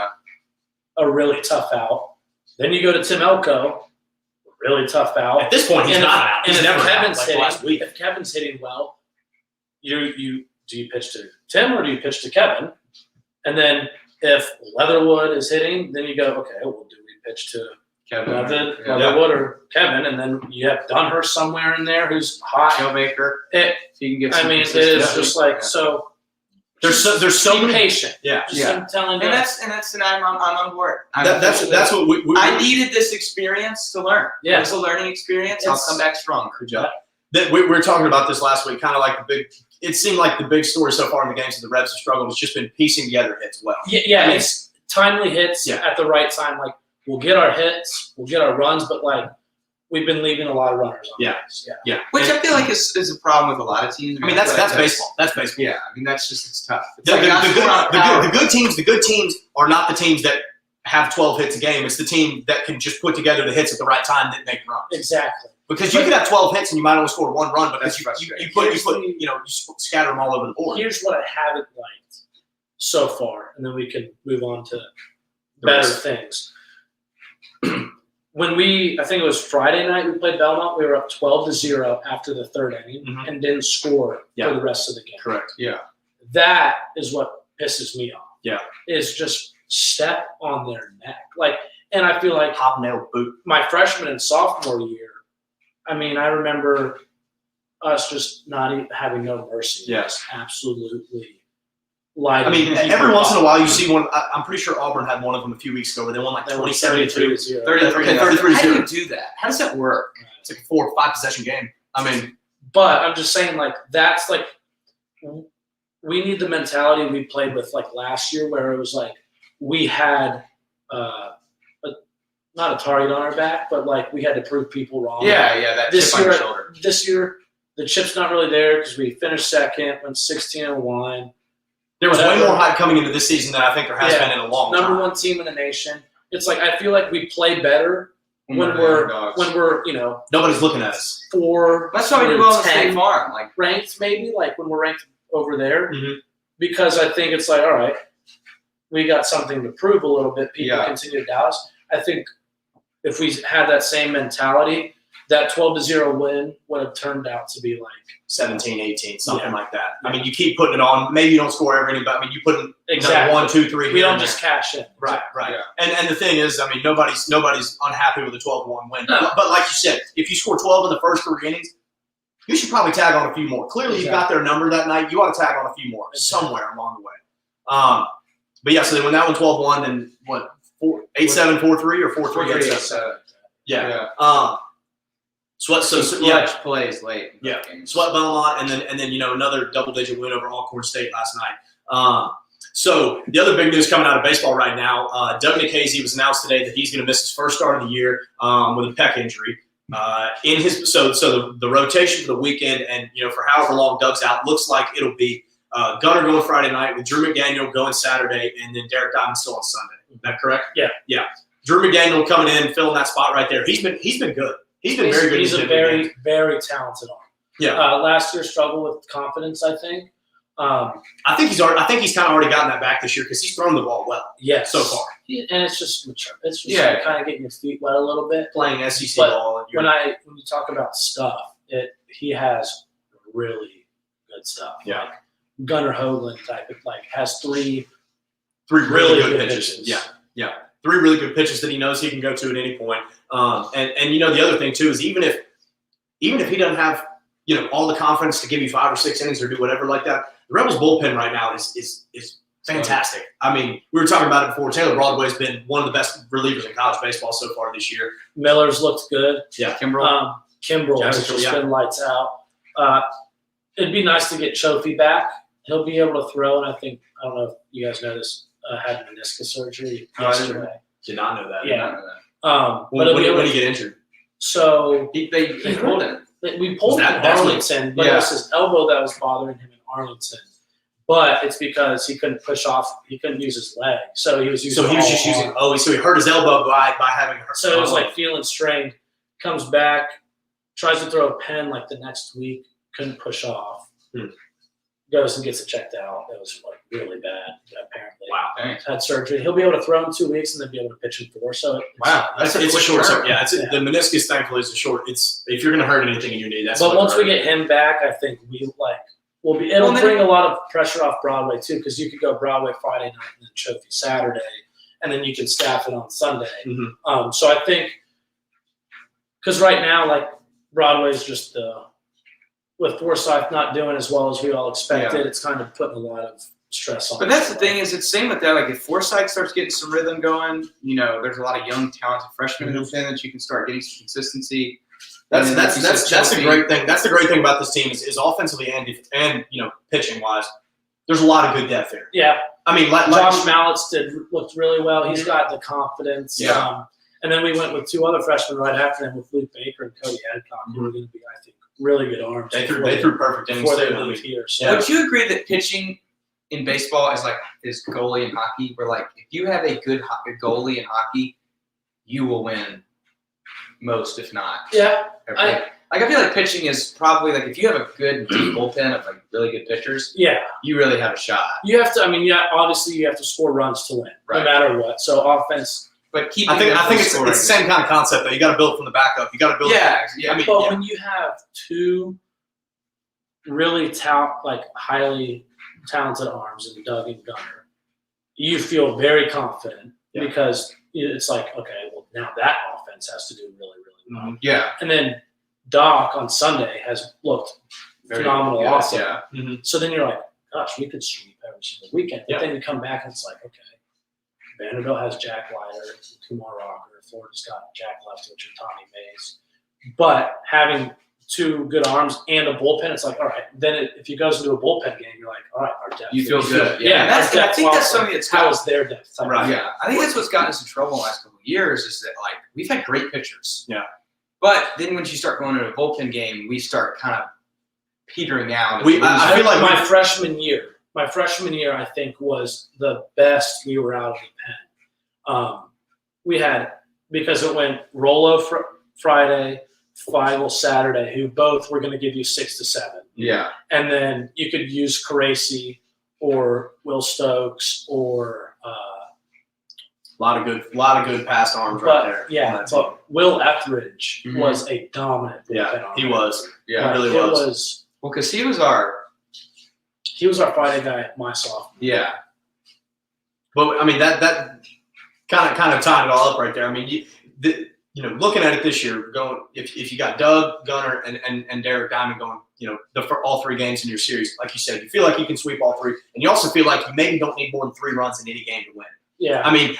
a really tough out. Then you go to Tim Elko, really tough out. At this point, he's not out. He's never Kevin's out, hitting, last week. Uh, if Kevin's hitting well, do you pitch to Tim or do you pitch to Kevin? And then if Leatherwood is hitting, then you go, okay, well, do we pitch to Kevin, Leatherwood or Kevin? And then you have Dunhurst somewhere in there who's hot. Showmaker. It you can get is just so. There's so many patient. Yeah. I'm telling you. And I'm on board. That's what we I needed this experience to learn. Yeah. It was a learning experience. I'll come back stronger. Good job. We were talking about this last week, kind of like it seemed like the big story so far in the games that the Rebs have struggled has just been piecing together hits well. Yeah, it's timely hits at the right time. We'll get our hits, we'll get our runs, but we've been leaving a lot of runners on base. Yeah. Which I feel like is a problem with a lot of teams. I mean, that's baseball. That's baseball. Yeah, I mean, it's tough. It's the good teams are not the teams that have 12 hits a game. It's the team that can just put together the hits at the right time that make runs. Exactly. Because you could have 12 hits and you might only score 1 run, but That's you frustrating. scatter them all over the board. Here's what I haven't liked so far, and then we can move on to better things. I think it was Friday night we played Belmont, we were up 12-0 after the third inning and didn't score for the rest of the game. Correct. Yeah. that is what pisses me off. Yeah. Is just step on their neck. And I feel like hobnail boot. My freshman and sophomore year, I remember us just not even having no mercy. Yes. Absolutely lighting. Every once in a while you see one. I'm pretty sure Auburn had one of them a few weeks ago where they won like 27-2. 33-0. How do you do that? How does that work? It's like a 4 or 5 possession game. But I'm just saying, that's we need the mentality we played with last year, where it was we had not a target on our back, but we had to prove people wrong. Yeah, that chip on your shoulder. This year, the chip's not really there because we finished second, went 16-1. There was way more hype coming into this season than I think there has been in a long time. Number 1 team in the nation. It's I feel like we play better when we're nobody's looking at us. 4. That's why we do well in the State Farm, ranked maybe when we're ranked over there, because I think it's all right, we got something to prove a little bit. People continue to doubt us. I think if we had that same mentality, that 12-0 win would have turned out to be 17-18, something like that. You keep putting it on. Maybe you don't score every, but you put in 1, 2, 3. We don't just cash in. Right. Yeah. And the thing is, nobody's unhappy with a 12-1 win. No. But like you said, if you score 12 in the first 3 innings, you should probably tag on a few more. Clearly, you got their number that night. You ought to tag on a few more somewhere along the way. But yeah, so they won that one 12-1, then what? 8-7, 4-3 or 4-3, 8-7. Yeah. Clutch plays late. Yeah. Swept Belmont, and then another double-digit win over Alcorn State last night. So the other big news coming out of baseball right now, Doug Nikhazy was announced today that he's going to miss his first start of the year with a pec injury. The rotation for the weekend, and for however long Doug's out, looks like it'll be Gunner going Friday night with Drew McDaniel going Saturday, and then Derek Diamond still on Sunday. Is that correct? Yeah. Drew McDaniel coming in, filling that spot right there. He's been good. He's been very good. He's a very, very talented arm. Yeah. Last year struggled with confidence, I think. I think he's kind of already gotten that back this year because he's thrown the ball well. Yes. So far. And it's just mature. It's just kind of getting his feet wet a little bit. Playing SEC but ball. When you talk about stuff, he has really good stuff. Yeah. Gunnar Hoagland type of has three really good pitches. Yeah. 3 really good pitches that he knows he can go to at any point. And the other thing too is even if he doesn't have all the confidence to give you 5 or 6 innings or do whatever like that, the Rebels bullpen right now is fantastic. We were talking about it before. Taylor Broadway's been one of the best relievers in college baseball so far this year. Miller's looked good. Yeah, Kimbrel has just been lights out. It'd be nice to get Chofie back. He'll be able to throw, and I don't know if you guys know this, had meniscus surgery yesterday. Did not know that. Yeah. When did he get injured? So they pulled him. We pulled him in Arlington, but it was his elbow that was bothering him in Arlington. But it's because he couldn't push off. He couldn't use his leg, so he was using. So he was just using. So he hurt his elbow by having hurt. So it was feeling strained. Comes back, tries to throw a pen the next week. Couldn't push off. Goes and gets it checked out. It was really bad. Apparently, wow. Had surgery. He'll be able to throw in 2 weeks and then be able to pitch in 4. So it's a short term. Yeah, the meniscus thankfully is a short. It's if you're going to hurt anything in your knee, that's. But once we get him back, I think we'll be. It'll bring a lot of pressure off Broadway too, because you could go Broadway Friday night and then Chofie Saturday, and then you can staff it on Sunday. Mm-hmm. So I think because right now Broadway's just with Forsyth not doing as well as we all expected, it's kind of putting a lot of stress on. But that's the thing is, it's same with that. If Forsyth starts getting some rhythm going, there's a lot of young, talented freshmen who've in that you can start getting some consistency. That's the great thing. That's the great thing about this team is offensively and pitching wise, there's a lot of good depth here. Yeah, Josh Mallets looked really well. He's got the confidence. Yeah. And then we went with 2 other freshmen right after him with Luke Baker and Cody Adcock, who are going to be, I think, really good arms. They threw perfect innings before they leave here. So. Would you agree that pitching in baseball is goalie in hockey? Where if you have a good goalie in hockey, you will win most, if not. Yeah. I feel like pitching is probably if you have a good deep bullpen of really good pitchers. Yeah. You really have a shot. You have to. Obviously you have to score runs to win, no matter what. So offense. But I think it's the same kind of concept though. You got to build from the back up. You got to build. When you have 2 really highly talented arms in Doug and Gunner, you feel very confident because it's like, okay, well, now that offense has to do really, really well. Yeah. And then Doc on Sunday has looked phenomenal also. Yeah. So then you're like, gosh, we could sweep every single weekend. But then you come back and it's like, okay, Vanderbilt has Jack Leiter, Kumar Rocker, Florida's got Jack Leftwich and Tommy Mays. But having two good arms and a bullpen, it's like, all right. Then if you goes into a bullpen game, you're like, all right, our depth. You feel good. Yeah, and I think that's something that's how is their depth? Right. Yeah, I think that's what's gotten us in trouble in the last couple of years is that like we've had great pitchers. Yeah. But then when you start going into a bullpen game, we start kind of petering out. I feel like my freshman year, I think, was the best we were out of the pen. We had, because it went Rolo Friday, Feigl Saturday, who both were going to give you 6 to 7. Yeah. And then you could use Caracci or Will Stokes or a lot of good passed arms right there. Yeah, but Will Etheridge was a dominant bullpen arm. He was. Yeah, he really was. Well, because he was our Friday guy my sophomore. Yeah. But I mean that kind of tied it all up right there. I mean, looking at it this year, going if you got Doug, Gunner, and Derek Diamond going, for all 3 games in your series, like you said, you feel like you can sweep all 3, and you also feel like you maybe don't need more than 3 runs in any game to win. Yeah. I mean,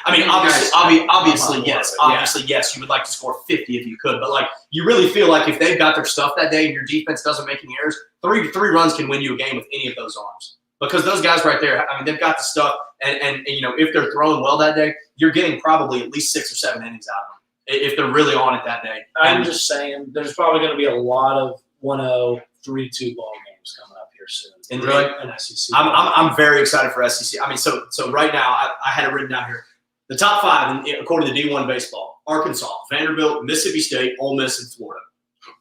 obviously, yes, you would like to score 50 if you could, but like you really feel like if they've got their stuff that day and your defense doesn't make any errors, 3 runs can win you a game with any of those arms. Because those guys right there, I mean, they've got the stuff, and if they're throwing well that day, you're getting probably at least 6 or 7 innings out of them if they're really on it that day. I'm just saying, there's probably going to be a lot of 1-0, 3-2 ball games coming up here soon. And really, in SEC. I'm very excited for SEC. I mean, so right now I had it written down here. The top 5, according to D1 baseball: Arkansas, Vanderbilt, Mississippi State, Ole Miss, and Florida.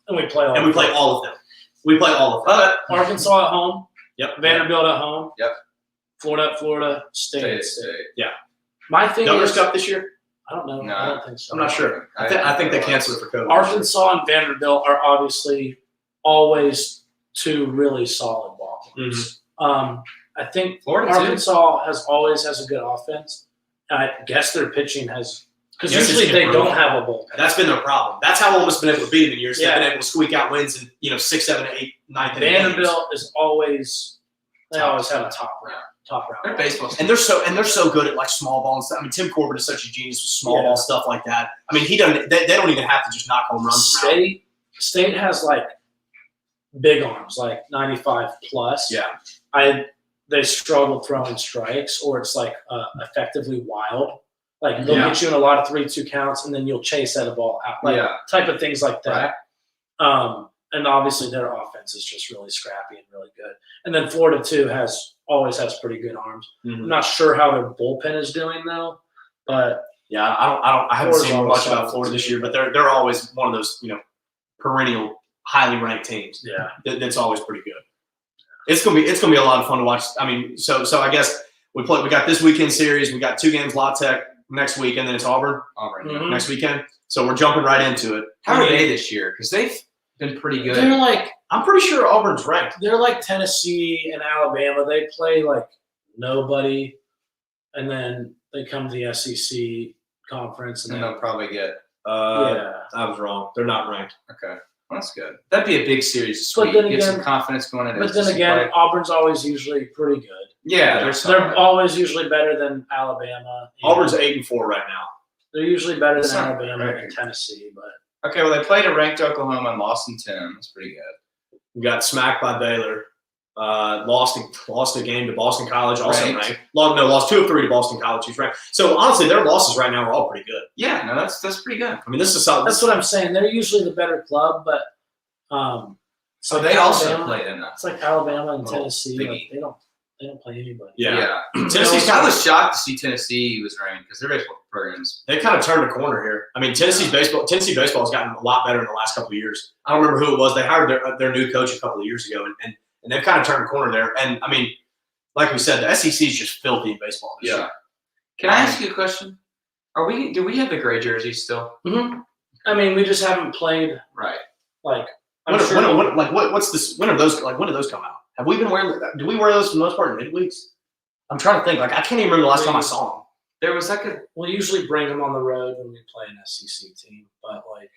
And we play all. And we play all of them. We play all of them. Arkansas at home. Yep. Vanderbilt at home. Yep. Florida at Florida. State. Yeah. My thing Governor's is, Cup this year? I don't know. No. I don't think so. I'm not sure. I think they canceled it for COVID. Arkansas and Vanderbilt are obviously always 2 really solid ball clubs. I think Florida Arkansas always has a good offense. I guess their pitching has, because Yes, usually it's they improved. don't have a bullpen. That's been their problem. That's how Ole Miss been able to beat them in years. Yeah. They've been able to squeak out wins in 6, 7, 8, 9 games. Vanderbilt is always always have a top round. They're baseball. And they're so good at like small ball and stuff. I mean, Tim Corbett is such a genius with small ball stuff like that. I mean, he doesn't. They don't even have to just knock home runs around. State has like big arms, like 95 plus. Yeah. They struggle throwing strikes, or it's like effectively wild. Like they'll get you in a lot of 3-2 counts, and then you'll chase at a ball out, like type of things like that. Right. And obviously their offense is just really scrappy and really good. And then Florida too always has pretty good arms. I'm not sure how their bullpen is doing though, but yeah, I haven't seen much about Florida this year, but they're always one of those perennial highly ranked teams. Yeah, that's always pretty good. It's gonna be a lot of fun to watch. I mean, so I guess we got this weekend series. We got 2 games, La Tech next week, and then it's Auburn next weekend. So we're jumping right into it. How are they this year? Because they've been pretty good. They're like, I'm pretty sure Auburn's ranked. They're like Tennessee and Alabama. They play like nobody, and then they come to the SEC conference, and they'll probably get. I was wrong. They're not ranked. Okay. Well, that's good. That'd be a big series this week. Get some confidence going into. But then again, Auburn's always usually pretty good. Yeah, they're always usually better than Alabama. Auburn's 8-4 right now. They're usually better than Alabama and Tennessee, but okay. Well, they played a ranked Oklahoma and lost in 10. That's pretty good. We got smacked by Baylor. Lost a game to Boston College, also ranked. Lost 2 of 3 to Boston College, who's ranked. So honestly, their losses right now are all pretty good. Yeah, no, that's pretty good. I mean, this is solid. That's what I'm saying. They're usually the better club, but so they also played in that. It's like Alabama and Tennessee. Like, they don't play anybody. Yeah. Tennessee's I was shocked to see Tennessee was ranked because their baseball programs. They kind of turned a corner here. I mean, Tennessee baseball has gotten a lot better in the last couple of years. I don't remember who it was. They hired their new coach a couple of years ago, and they've kind of turned a corner there. And I mean, like we said, the SEC is just filthy in baseball this year. Can I ask you a question? Do we have the gray jerseys still? Mm-hmm. I mean, we just haven't played right. Like what's this? When do those come out? Have we been wearing? Do we wear those for the most part in midweeks? I'm trying to think. Like I can't even remember the last time I saw them. There was like a. We'll usually bring them on the road when we play an SEC team, but like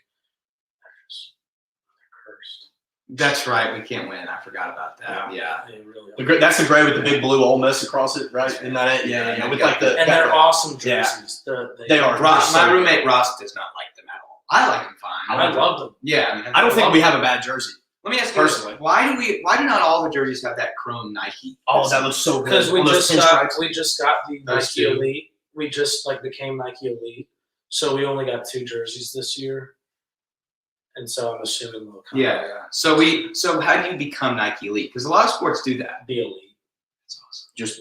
they're cursed. That's right. We can't win. I forgot about that. Yeah. They really are. That's the gray with the big blue Ole Miss across it, right? Isn't that it? Yeah. With like the And they're awesome jerseys. They are. Ross, So my good. roommate Ross does not like them at all. I like them fine. I love them. Yeah. I mean, I don't think we have a bad jersey. Let me ask you personally. this. Why do not all the jerseys have that chrome Nike? Oh, that looks so good. Because we On those just got the Those Nike two. Elite. We just became Nike Elite, so we only got 2 jerseys this year, and so I'm assuming they'll come. Yeah. So how do you become Nike Elite? Because a lot of sports do that. Be Elite. That's awesome. just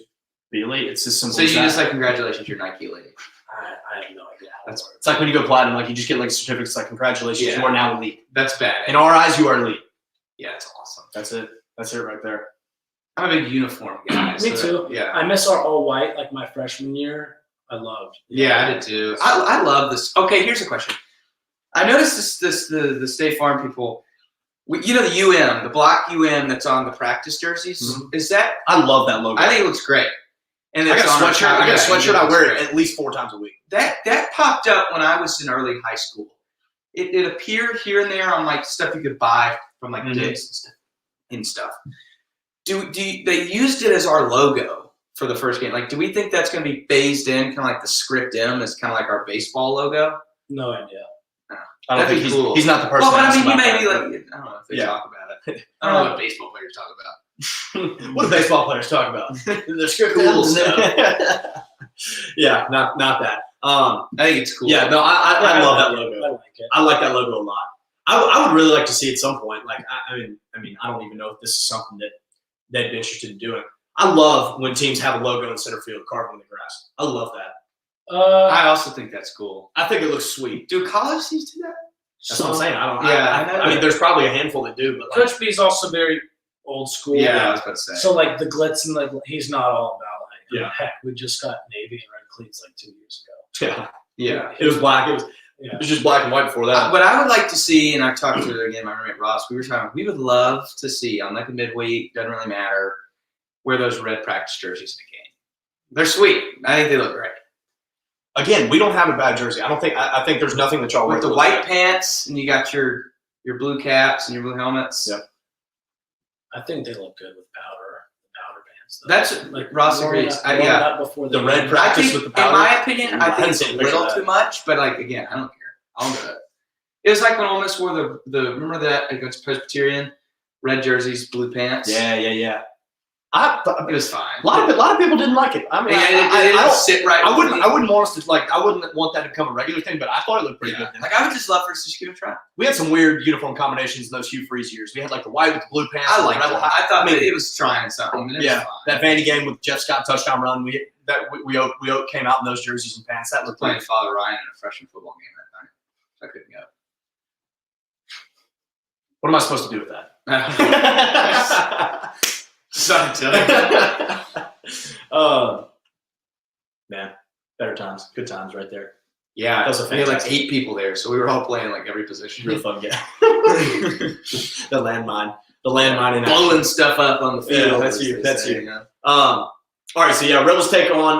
be elite. It's as simple So as you that. just congratulations, you're Nike Elite. I have no idea. That's It's like when you go platinum, like you just get like certificates like congratulations, Yeah. you are now elite. That's bad. In our eyes, you are elite. Yeah, it's awesome. That's it. That's it right there. I'm a big uniform guy. Me too. Yeah. I miss our all white like my freshman year. I loved. Yeah, I did too. I love this. Okay, here's a question. I noticed the State Farm people. The the black that's on the practice jerseys. Mhm. Is that? I love that logo. I think it looks great. And I it's got a on sweatshirt. our- I got a sweatshirt. I looks wear great. it at least 4 times a week. That popped up when I was in early high school. It appeared here and there on like stuff you could buy from like Mhm. Dick's and stuff. They used it as our logo for the first game? Like, do we think that's going to be phased in, kind of like the script M is kind of like our baseball logo? No idea. I don't That'd think be cool. he's not the person. Well, but to I ask mean, he about may that. be like, I don't know if they Yeah. talk about it. I don't know what baseball players talk about. What do baseball players talk about? The script Cool ends. stuff. Yeah, not that. I think it's cool. Yeah, no, I love that logo. I like it. I like that logo a lot. I would really like to see at some point. Like, I mean, I don't even know if this is something that they'd be interested in doing. I love when teams have a logo in center field carved in the grass. I love that. I also think that's cool. I think it looks sweet. Do college teams do that? That's what I'm saying. I don't. Yeah, I mean, there's probably a handful that do, but like, Coach B's also very old school. Yeah, I was about to say. So like the glitz and he's not all about Yeah. heck, we just got navy and red cleats like 2 years ago. yeah, yeah. it was black. It Yeah. was just black and white before that. What I would like to see, and I talked to again my roommate Ross. We would love to see on like a midweek, doesn't really matter, wear those red practice jerseys in the game. They're sweet. I think they look great. Again, we don't have a bad jersey. I don't think. I think there's nothing that y'all wear With the that white looks bad. pants, and you got your blue caps and your blue helmets. Yep. I think they look good with powder bands. Though. That's like Ross warming agrees. up- I- warming yeah. up before The game. red I practice think, with the in powder. my opinion, I I think hadn't it's seen a a picture of little that. too much. But like again, I don't care. I'll do it. It was like when Ole Miss wore the remember that against Presbyterian, red jerseys, blue pants. Yeah. It was fine. A lot of people didn't like it. I mean, It I didn't don't. sit right. I with wouldn't. me. I wouldn't want us to like. I wouldn't want that to become a regular thing. But I thought it looked pretty Yeah. good. Like I would just love for us to just give it a try. We had some weird uniform combinations in those Hugh Freeze years. We had like the white with the blue pants. I and the liked it. rebel I thought I mean, it was trying something. And it yeah, was fine. that Vandy game with Jeff Scott touchdown run. We came out in those jerseys and pants. That I was looked playing pretty. Father Ryan in a freshman football game that night. I couldn't go. What am I supposed to do with that? Sorry, Tilly. Man, better times, good times, right there. Yeah, That was we had like fantastic. 8 people there, so we were all playing like every position. Real fun game. The landmine in action. Blowing stuff up on the field. Yeah, that's as you, they that's say, you. know? All right, so yeah, Rebels take on.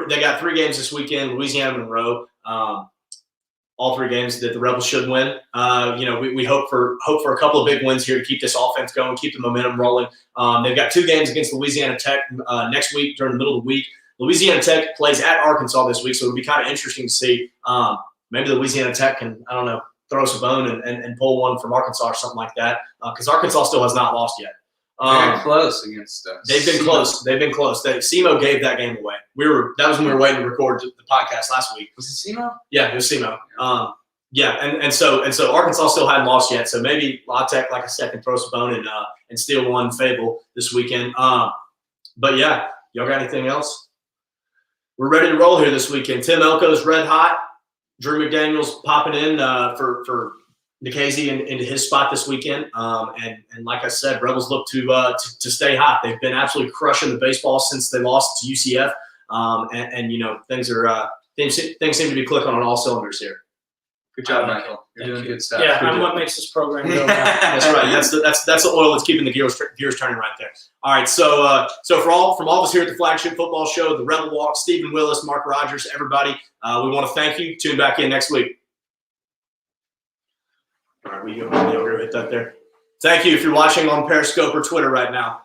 They got 3 games this weekend. Louisiana, Monroe. All 3 games that the Rebels should win. We hope for a couple of big wins here to keep this offense going, keep the momentum rolling. They've got 2 games against Louisiana Tech next week during the middle of the week. Louisiana Tech plays at Arkansas this week, so it'll be kind of interesting to see. Maybe Louisiana Tech can, I don't know, throw us a bone and pull one from Arkansas or something like that, because Arkansas still has not lost yet. Very close against us. They've been close. SEMO gave that game away. That was when we were waiting to record the podcast last week. Was it SEMO? Yeah, it was SEMO. And so Arkansas still hadn't lost yet. So maybe La Tech, like I said, can throw us a bone and steal one Fable this weekend. But yeah, y'all got anything else? We're ready to roll here this weekend. Tim Elko's red hot. Drew McDaniel's popping in for Nikhazy into his spot this weekend. And like I said, Rebels look to stay hot. They've been absolutely crushing the baseball since they lost to UCF. Things seem to be clicking on all cylinders here. Good job, I like Michael. You're Thank doing you. good stuff. Yeah, Good I'm job. what makes this program go round. That's right. That's the oil that's keeping the gears turning right there. All right. So from all of us here at the Flagship Football Show, the Rebel Walk, Stephen Willis, Mark Rogers, everybody, we want to thank you. Tune back in next week. All right, we go hit that there. Thank you if you're watching on Periscope or Twitter right now.